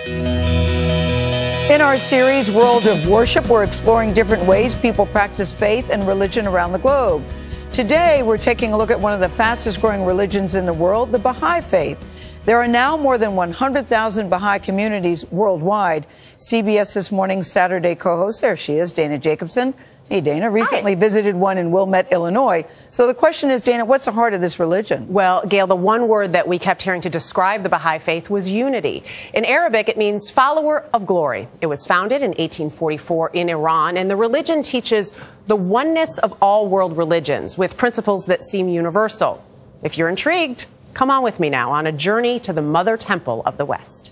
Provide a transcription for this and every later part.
In our series, World of Worship, we're exploring different ways people practice faith and religion around the globe. Today, we're taking a look at one of the fastest growing religions in the world, the Baha'i faith. There are now more than 100,000 Baha'i communities worldwide. CBS This Morning's Saturday co-host, there she is, Dana Jacobson. Hey, Dana, recently visited one in Wilmette, Illinois. So the question is, Dana, what's the heart of this religion? Well, Gail, the one word that we kept hearing to describe the Baha'i faith was unity. In Arabic, it means follower of glory. It was founded in 1844 in Iran, and the religion teaches the oneness of all world religions with principles that seem universal. If you're intrigued, come on with me now on a journey to the Mother Temple of the West.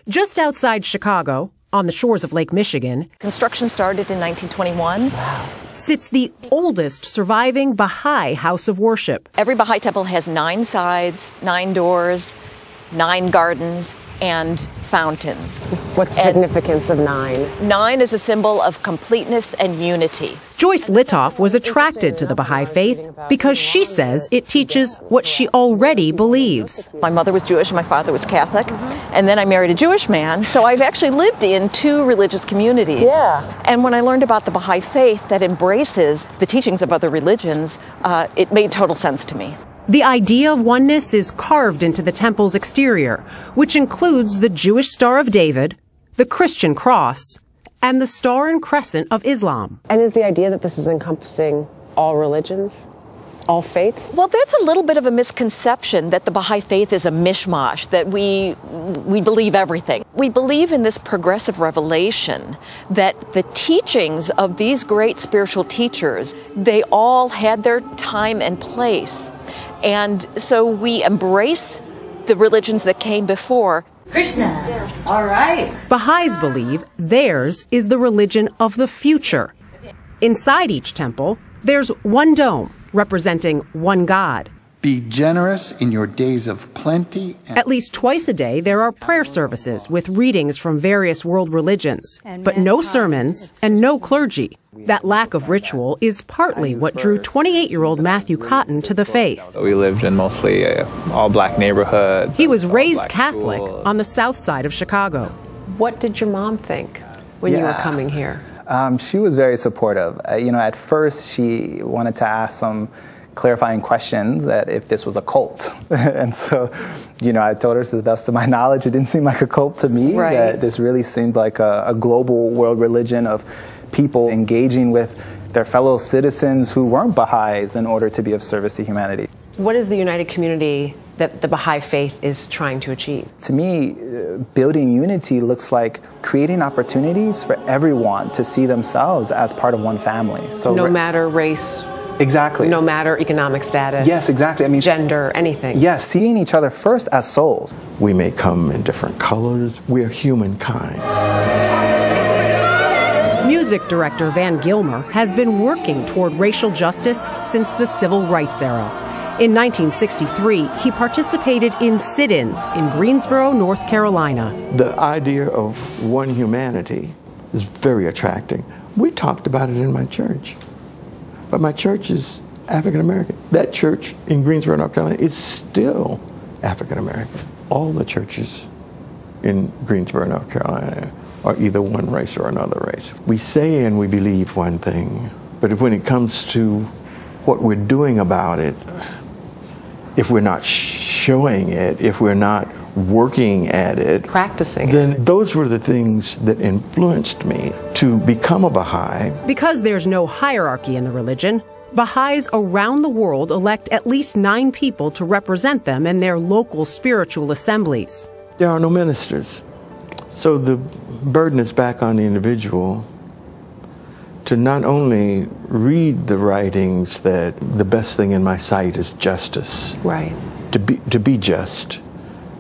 Just outside Chicago, on the shores of Lake Michigan, construction started in 1921. Sits the oldest surviving Baha'i house of worship. Every Baha'i temple has 9 sides, 9 doors, 9 gardens, and fountains. What's the significance of 9? 9 is a symbol of completeness and unity. Joyce Litoff was attracted to the Baha'i faith because she says it teaches what she already believes. My mother was Jewish, my father was Catholic, and then I married a Jewish man, so I've actually lived in 2 religious communities. Yeah. And when I learned about the Baha'i faith that embraces the teachings of other religions, it made total sense to me. The idea of oneness is carved into the temple's exterior, which includes the Jewish Star of David, the Christian cross, and the Star and Crescent of Islam. And is the idea that this is encompassing all religions, all faiths? Well, that's a little bit of a misconception that the Baha'i faith is a mishmash, that we believe everything. We believe in this progressive revelation that the teachings of these great spiritual teachers, they all had their time and place. And so we embrace the religions that came before. Krishna. All right. Baha'is believe theirs is the religion of the future. Inside each temple, there's one dome representing one God. Be generous in your days of plenty. At least twice a day, there are prayer services with readings from various world religions, but no sermons and no clergy. That lack of ritual is partly what drew 28-year-old Matthew Cotton to the faith. We lived in mostly all-black neighborhoods. He was raised Catholic on the south side of Chicago. What did your mom think when you were coming here? She was very supportive. At first she wanted to ask some clarifying questions that if this was a cult. And so, I told her to the best of my knowledge, it didn't seem like a cult to me, right. That this really seemed like a global world religion of people engaging with their fellow citizens who weren't Baha'is in order to be of service to humanity. What is the united community that the Baha'i faith is trying to achieve? To me, building unity looks like creating opportunities for everyone to see themselves as part of one family. So no matter race. Exactly. No matter economic status. Yes, exactly. Gender, anything. Yes, seeing each other first as souls. We may come in different colors. We're humankind. Music director Van Gilmer has been working toward racial justice since the Civil Rights era. In 1963, he participated in sit-ins in Greensboro, North Carolina. The idea of one humanity is very attracting. We talked about it in my church. But my church is African American. That church in Greensboro, North Carolina is still African American. All the churches in Greensboro, North Carolina are either one race or another race. We say and we believe one thing, but when it comes to what we're doing about it, if we're not showing it, if we're not working at it, practicing, then those were the things that influenced me to become a Baha'i. Because there's no hierarchy in the religion, Baha'is around the world elect at least 9 people to represent them in their local spiritual assemblies. There are no ministers. So the burden is back on the individual to not only read the writings that the best thing in my sight is justice. Right. To be just.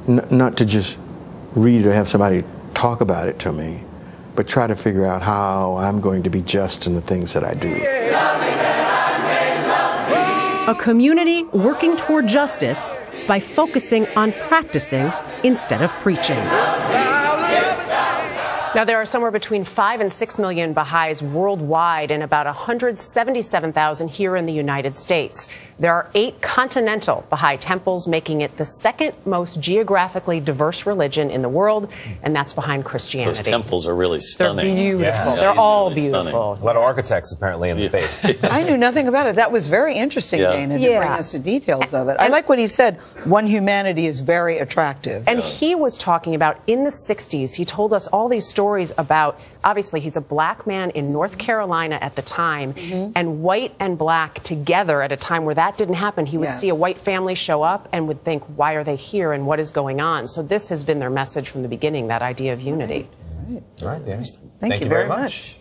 Not to just read or have somebody talk about it to me, but try to figure out how I'm going to be just in the things that I do. A community working toward justice by focusing on practicing instead of preaching. Now, there are somewhere between 5 and 6 million Baha'is worldwide and about 177,000 here in the United States. There are 8 continental Baha'i temples, making it the second most geographically diverse religion in the world, and that's behind Christianity. Those temples are really stunning. They're beautiful. Yeah, They're all really beautiful. A lot of architects, apparently, in the faith. I knew nothing about it. That was very interesting, Dana, to bring us the details of it. I like what he said. One humanity is very attractive. And he was talking about in the 60s, he told us all these stories about, obviously, he's a black man in North Carolina at the time, and white and black together at a time where that didn't happen. He would see a white family show up and would think, why are they here and what is going on? So this has been their message from the beginning, that idea of unity. All right, Dana. Thank you very much.